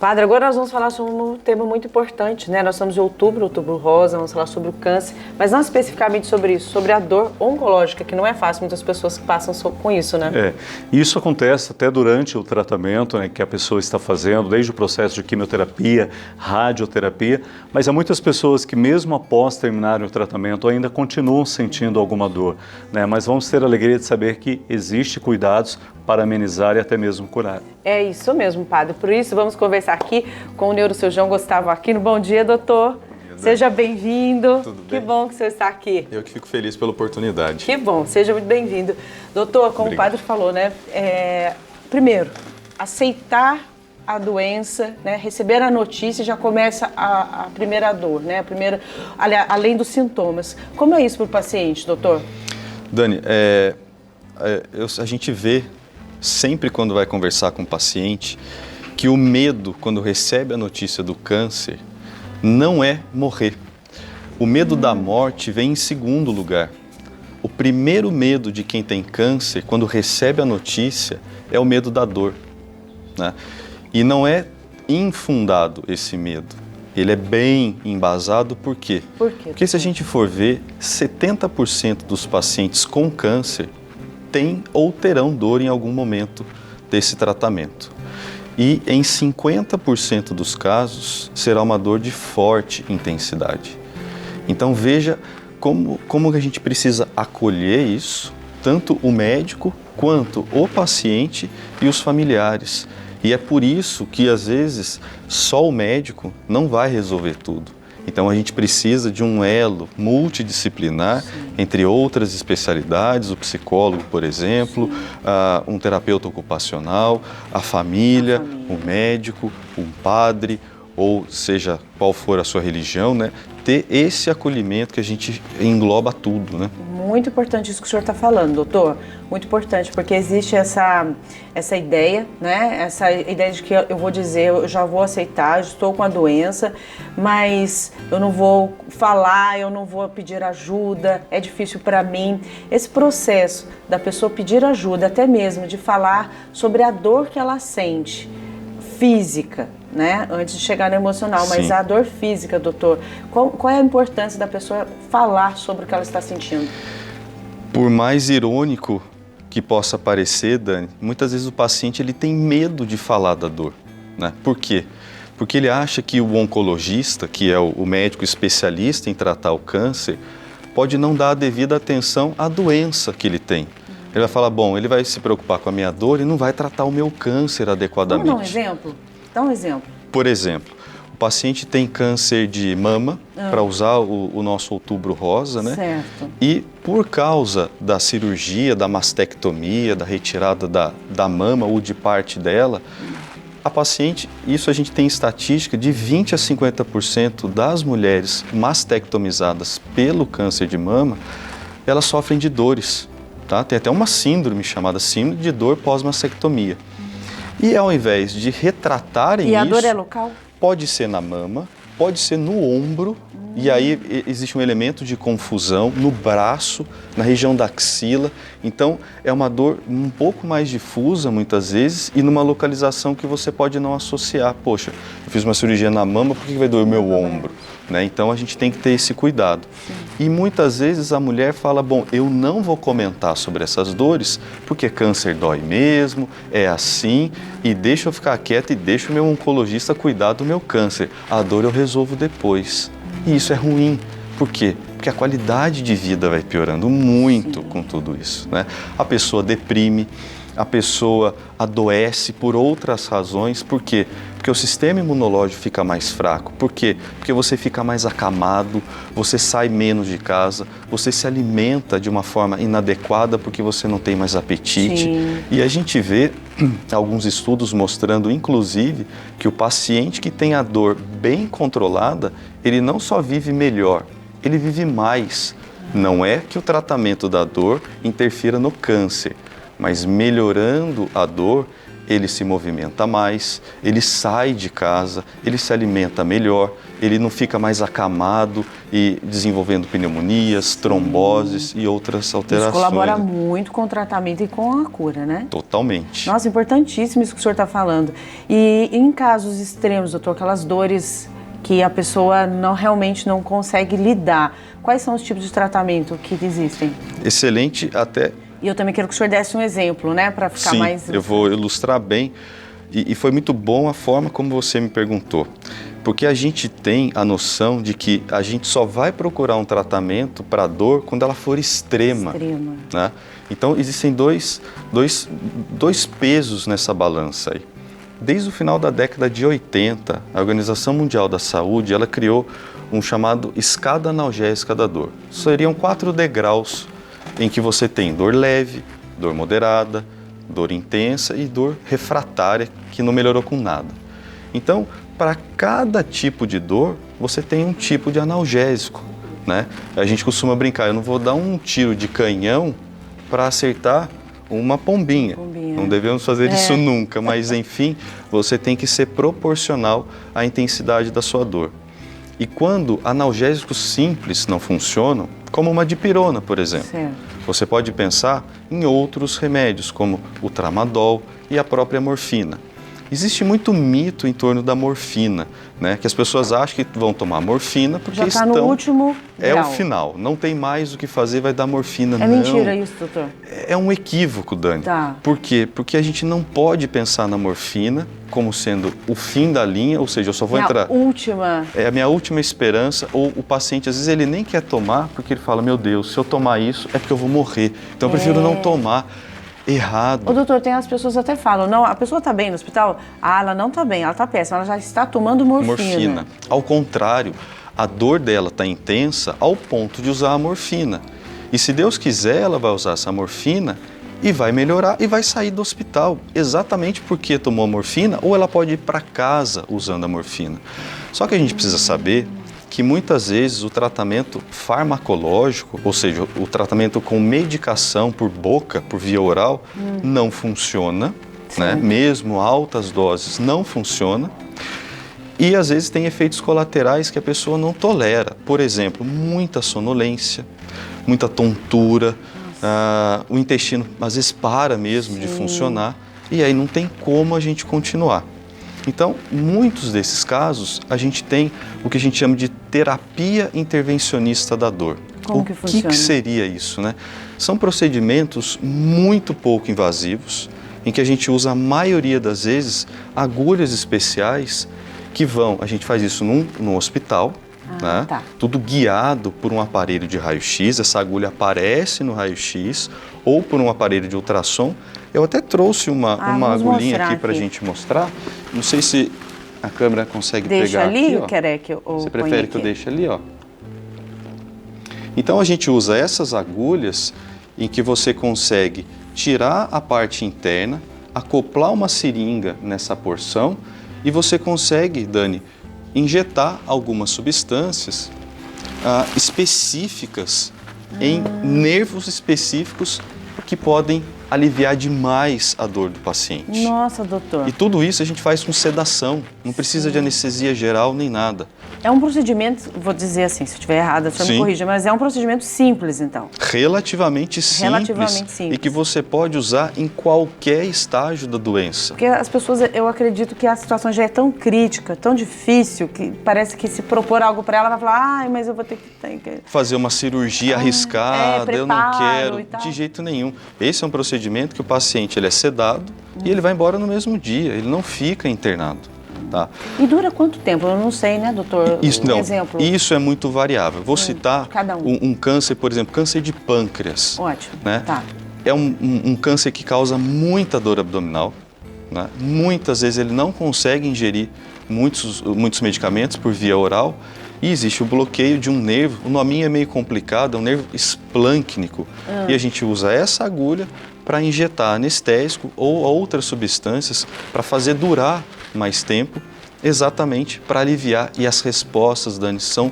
Padre, agora nós vamos falar sobre um tema muito importante, né? Nós estamos em outubro rosa, vamos falar sobre o câncer, mas não especificamente sobre isso, sobre a dor oncológica, que não é fácil, muitas pessoas que passam com isso, né? Isso acontece até durante o tratamento, né, que a pessoa está fazendo, desde o processo de quimioterapia, radioterapia, mas há muitas pessoas que mesmo após terminarem o tratamento ainda continuam sentindo alguma dor, né? Mas vamos ter a alegria de saber que existe cuidados para amenizar e até mesmo curar. É isso mesmo, Padre. Por isso, vamos conversar aqui com o neurocirurgião Gustavo Aquino. Bom dia, doutor. Seja bem-vindo. Tudo bem? Que bom que você está aqui. Eu que fico feliz pela oportunidade. Que bom, seja muito bem-vindo. Doutor, como Obrigado. o padre falou, né? Primeiro, aceitar a doença, né? Receber a notícia já começa a primeira dor, né? Além dos sintomas. Como é isso para o paciente, doutor? Dani, a gente vê sempre quando vai conversar com o paciente que o medo, quando recebe a notícia do câncer, não é morrer. O medo da morte vem em segundo lugar. O primeiro medo de quem tem câncer, quando recebe a notícia, é o medo da dor, né? E não é infundado esse medo. Ele é bem embasado, por quê? Por quê? Porque se a gente for ver, 70% dos pacientes com câncer têm ou terão dor em algum momento desse tratamento. E em 50% dos casos será uma dor de forte intensidade. Então veja como a gente precisa acolher isso, tanto o médico quanto o paciente e os familiares. E é por isso que às vezes só o médico não vai resolver tudo. Então a gente precisa de um elo multidisciplinar, entre outras especialidades, o psicólogo, por exemplo, um terapeuta ocupacional, a família, o médico, um padre, ou seja, qual for a sua religião, né? Ter esse acolhimento que a gente engloba tudo, né? Muito importante isso que o senhor está falando, doutor. Muito importante, porque existe essa ideia, né? Essa ideia de que eu vou dizer, eu já vou aceitar, estou com a doença, mas eu não vou falar, eu não vou pedir ajuda, é difícil para mim. Esse processo da pessoa pedir ajuda, até mesmo de falar sobre a dor que ela sente, física, né? Antes de chegar no emocional, mas Sim. a dor física, doutor, qual é a importância da pessoa falar sobre o que ela está sentindo? Por mais irônico que possa parecer, Dani, muitas vezes o paciente ele tem medo de falar da dor, né? Por quê? Porque ele acha que o oncologista, que é o médico especialista em tratar o câncer, pode não dar a devida atenção à doença que ele tem. Ele vai falar, bom, ele vai se preocupar com a minha dor e não vai tratar o meu câncer adequadamente. Vamos dar um exemplo? Dá um exemplo. Por exemplo, o paciente tem câncer de mama, para usar o nosso outubro rosa, né? Certo. E por causa da cirurgia, da mastectomia, da retirada da mama ou de parte dela, a paciente, isso a gente tem estatística de 20 a 50% das mulheres mastectomizadas pelo câncer de mama, elas sofrem de dores, tá? Tem até uma síndrome chamada síndrome de dor pós-mastectomia. E ao invés de retratarem isso... E a dor é local? Pode ser na mama, pode ser no ombro, e aí existe um elemento de confusão no braço, na região da axila. Então, é uma dor um pouco mais difusa, muitas vezes, e numa localização que você pode não associar. Poxa, eu fiz uma cirurgia na mama, por que vai doer o meu ombro? Né? Então, a gente tem que ter esse cuidado. E muitas vezes a mulher fala, bom, eu não vou comentar sobre essas dores, porque câncer dói mesmo, é assim, e deixa eu ficar quieta e deixa o meu oncologista cuidar do meu câncer. A dor eu resolvo depois. E isso é ruim. Por quê? Porque a qualidade de vida vai piorando muito com tudo isso, né? A pessoa deprime, a pessoa adoece por outras razões. Por quê? Porque o sistema imunológico fica mais fraco. Por quê? Porque você fica mais acamado, você sai menos de casa, você se alimenta de uma forma inadequada porque você não tem mais apetite. Sim. E a gente vê alguns estudos mostrando, inclusive, que o paciente que tem a dor bem controlada, ele não só vive melhor, ele vive mais. Não é que o tratamento da dor interfira no câncer, mas melhorando a dor, ele se movimenta mais, ele sai de casa, ele se alimenta melhor, ele não fica mais acamado e desenvolvendo pneumonias, tromboses e outras alterações. Isso colabora muito com o tratamento e com a cura, né? Totalmente. Nossa, importantíssimo isso que o senhor está falando. E em casos extremos, doutor, aquelas dores que a pessoa realmente não consegue lidar, quais são os tipos de tratamento que existem? Excelente, até... E eu também quero que o senhor desse um exemplo, né, para ficar mais... Sim, eu vou ilustrar bem. E foi muito bom a forma como você me perguntou. Porque a gente tem a noção de que a gente só vai procurar um tratamento para a dor quando ela for extrema. Extrema. Né? Então, existem dois pesos nessa balança aí. Desde o final da década de 80, a Organização Mundial da Saúde, ela criou um chamado escada analgésica da dor. Seriam 4 degraus em que você tem dor leve, dor moderada, dor intensa e dor refratária, que não melhorou com nada. Então, para cada tipo de dor, você tem um tipo de analgésico, né? A gente costuma brincar, eu não vou dar um tiro de canhão para acertar uma pombinha. Não devemos fazer isso nunca, mas enfim, você tem que ser proporcional à intensidade da sua dor. E quando analgésicos simples não funcionam, como uma dipirona, por exemplo, você pode pensar em outros remédios, como o tramadol e a própria morfina. Existe muito mito em torno da morfina, né? Que as pessoas acham que vão tomar morfina porque já está no último grau. É o final, não tem mais o que fazer, vai dar morfina. É mentira isso, doutor? É um equívoco, Dani. Tá. Por quê? Porque a gente não pode pensar na morfina como sendo o fim da linha, ou seja, eu só vou entrar... É a minha última esperança, ou o paciente, às vezes, ele nem quer tomar porque ele fala, meu Deus, se eu tomar isso é porque eu vou morrer, então eu prefiro não tomar. Errado. Ô, doutor, tem as pessoas até falam, não, a pessoa está bem no hospital? Ah, ela não está bem, ela está péssima, ela já está tomando morfina. Ao contrário, a dor dela está intensa ao ponto de usar a morfina. E se Deus quiser, ela vai usar essa morfina e vai melhorar e vai sair do hospital, exatamente porque tomou a morfina, ou ela pode ir para casa usando a morfina. Só que a gente precisa saber que muitas vezes o tratamento farmacológico, ou seja, o tratamento com medicação por boca, por via oral, não funciona, né? Mesmo altas doses não funciona. E às vezes tem efeitos colaterais que a pessoa não tolera. Por exemplo, muita sonolência, muita tontura, o intestino às vezes para mesmo de funcionar e aí não tem como a gente continuar. Então, muitos desses casos, a gente tem o que a gente chama de terapia intervencionista da dor. Como que funciona? O que seria isso, né? São procedimentos muito pouco invasivos, em que a gente usa, a maioria das vezes, agulhas especiais que vão... A gente faz isso num hospital, né? Tudo guiado por um aparelho de raio-x. Essa agulha aparece no raio-x ou por um aparelho de ultrassom. Eu até trouxe uma agulhinha aqui para a gente mostrar. Não sei se a câmera consegue pegar ali, aqui, ó. Quer que eu Você prefere que eu deixe ali, ó? Então a gente usa essas agulhas em que você consegue tirar a parte interna, acoplar uma seringa nessa porção e você consegue, Dani, injetar algumas substâncias específicas em nervos específicos que podem aliviar demais a dor do paciente. Nossa, doutor. E tudo isso a gente faz com sedação, não precisa de anestesia geral nem nada. É um procedimento, vou dizer assim, se eu estiver errada, você me corrija, mas é um procedimento simples, então. Relativamente simples. E que você pode usar em qualquer estágio da doença. Porque as pessoas, eu acredito que a situação já é tão crítica, tão difícil, que parece que se propor algo para ela, vai falar, ai, mas eu vou ter que... Fazer uma cirurgia arriscada, eu não quero, de jeito nenhum. Esse é um procedimento que o paciente ele é sedado e ele vai embora no mesmo dia, ele não fica internado. Tá? E dura quanto tempo? Eu não sei, né, doutor? Exemplo. Isso é muito variável. Vou citar um câncer, por exemplo, câncer de pâncreas. Ótimo. Né? É um câncer que causa muita dor abdominal. Né? Muitas vezes ele não consegue ingerir muitos medicamentos por via oral e existe o bloqueio de um nervo. O nominho é meio complicado, é um nervo esplâncnico. E a gente usa essa agulha para injetar anestésico ou outras substâncias para fazer durar mais tempo exatamente para aliviar. E as respostas, Dani, são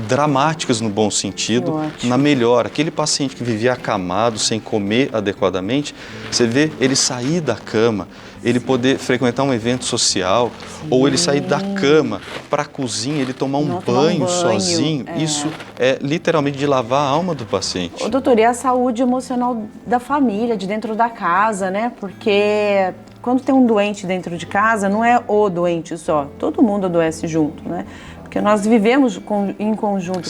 dramáticas no bom sentido, na melhora. Aquele paciente que vivia acamado, sem comer adequadamente, você vê ele sair da cama, ele poder frequentar um evento social, ou ele sair da cama para a cozinha, ele tomar um banho sozinho. Isso é literalmente de lavar a alma do paciente. Ô, doutor, e a saúde emocional da família, de dentro da casa, né? Porque quando tem um doente dentro de casa, não é o doente só, todo mundo adoece junto, né? Porque nós vivemos em conjunto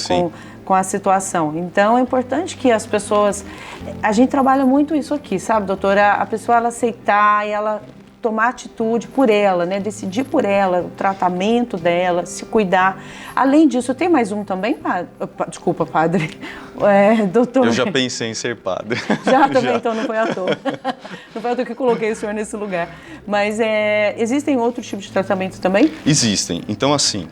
com a situação. Então, é importante que as pessoas... A gente trabalha muito isso aqui, sabe, doutora? A pessoa, ela aceitar e ela tomar atitude por ela, né? Decidir por ela, o tratamento dela, se cuidar. Além disso, tem mais um também, padre? Desculpa, padre. Doutor. Eu já pensei em ser padre. Já também, então não foi à toa. Não foi à toa que coloquei o senhor nesse lugar. Mas existem outros tipos de tratamento também? Existem. Então, assim,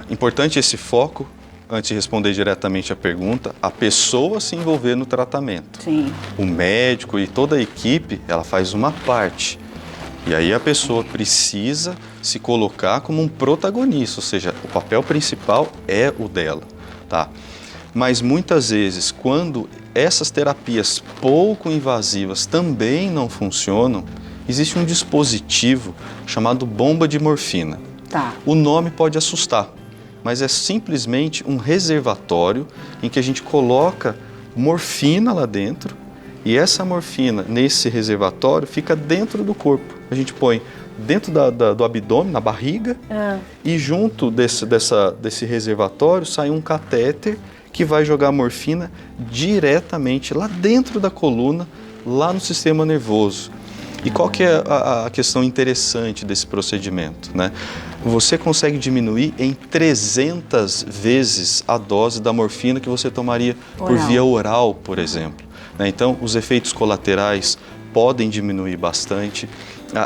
importante esse foco, antes de responder diretamente a pergunta, a pessoa se envolver no tratamento. Sim. O médico e toda a equipe, ela faz uma parte. E aí a pessoa precisa se colocar como um protagonista, ou seja, o papel principal é o dela, tá? Mas muitas vezes, quando essas terapias pouco invasivas também não funcionam, existe um dispositivo chamado bomba de morfina. Tá. O nome pode assustar, mas é simplesmente um reservatório em que a gente coloca morfina lá dentro, e essa morfina, nesse reservatório, fica dentro do corpo. A gente põe dentro do abdômen, na barriga, e junto desse reservatório sai um catéter que vai jogar a morfina diretamente lá dentro da coluna, lá no sistema nervoso. E qual que é a questão interessante desse procedimento, né? Você consegue diminuir em 300 vezes a dose da morfina que você tomaria por via oral, por exemplo. Então, os efeitos colaterais podem diminuir bastante,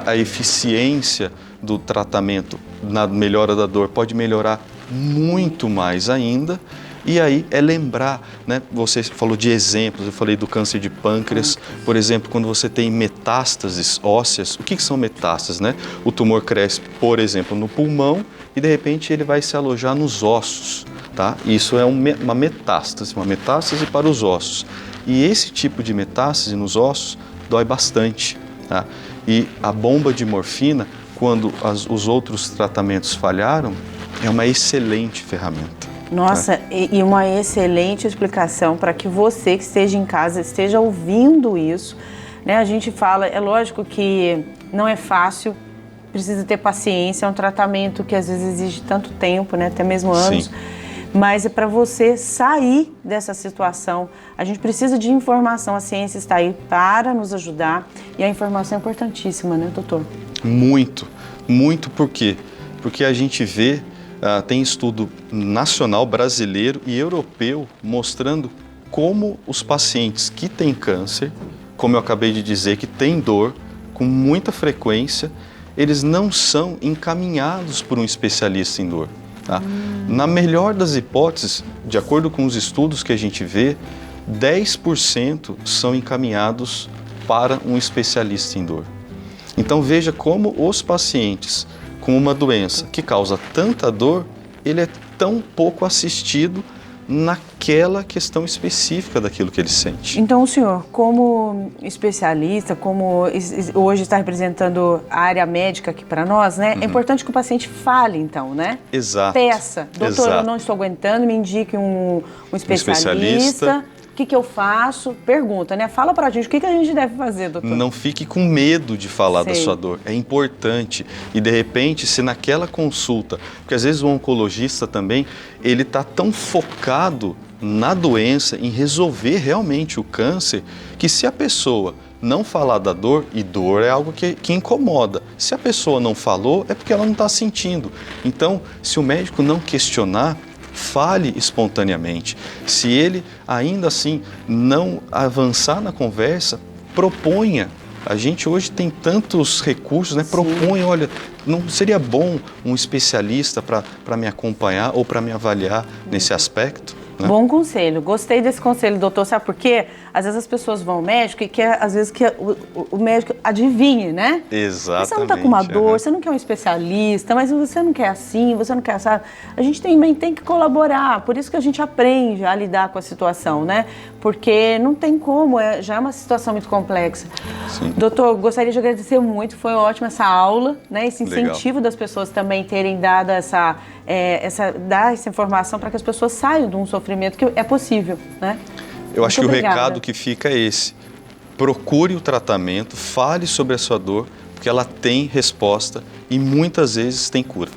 a eficiência do tratamento na melhora da dor pode melhorar muito mais ainda. E aí é lembrar, né? Você falou de exemplos, eu falei do câncer de pâncreas, por exemplo, quando você tem metástases ósseas. O que são metástases, né? O tumor cresce, por exemplo, no pulmão e de repente ele vai se alojar nos ossos, tá? Isso é uma metástase para os ossos. E esse tipo de metástase nos ossos dói bastante, tá? E a bomba de morfina, quando os outros tratamentos falharam, é uma excelente ferramenta. Nossa, e uma excelente explicação para que você que esteja em casa esteja ouvindo isso, né? A gente fala, é lógico que não é fácil, precisa ter paciência, é um tratamento que às vezes exige tanto tempo, né? Até mesmo anos. Sim. Mas é para você sair dessa situação. A gente precisa de informação, a ciência está aí para nos ajudar e a informação é importantíssima, né, doutor? Muito, muito. Por quê? Porque a gente vê, tem estudo nacional, brasileiro e europeu mostrando como os pacientes que têm câncer, como eu acabei de dizer, que têm dor com muita frequência, eles não são encaminhados por um especialista em dor. Tá? Na melhor das hipóteses, de acordo com os estudos que a gente vê, 10% são encaminhados para um especialista em dor. Então veja como os pacientes com uma doença que causa tanta dor, ele é tão pouco assistido naquela questão específica daquilo que ele sente. Então o senhor, como especialista, como hoje está representando a área médica aqui para nós, né? É importante que o paciente fale então, né? Exato. Peça, doutor, Exato. Eu não estou aguentando, me indique um especialista. O que eu faço? Pergunta, né? Fala pra gente, o que a gente deve fazer, doutor? Não fique com medo de falar da sua dor, é importante. E de repente, se naquela consulta, porque às vezes o oncologista também, ele está tão focado na doença, em resolver realmente o câncer, que se a pessoa não falar da dor, e dor é algo que incomoda, se a pessoa não falou, é porque ela não está sentindo. Então, se o médico não questionar, fale espontaneamente. Se ele ainda assim não avançar na conversa, proponha. A gente hoje tem tantos recursos, né? Proponha, olha, não seria bom um especialista para me acompanhar ou para me avaliar nesse aspecto? né? Bom conselho, gostei desse conselho, doutor. Sabe por quê? Às vezes as pessoas vão ao médico e quer, às vezes, que o médico adivinhe, né? Exatamente. Você não está com uma dor, você não quer um especialista, mas você não quer assim, você não quer assim. A gente também tem que colaborar, por isso que a gente aprende a lidar com a situação, né? Porque não tem como, já é uma situação muito complexa. Sim. Doutor, gostaria de agradecer muito, foi ótima essa aula, né? Esse incentivo das pessoas também terem dado dar essa informação para que as pessoas saiam de um sofrimento que é possível, né? Eu acho que Muito o obrigada. recado que fica é esse: procure o tratamento, fale sobre a sua dor, porque ela tem resposta e muitas vezes tem cura.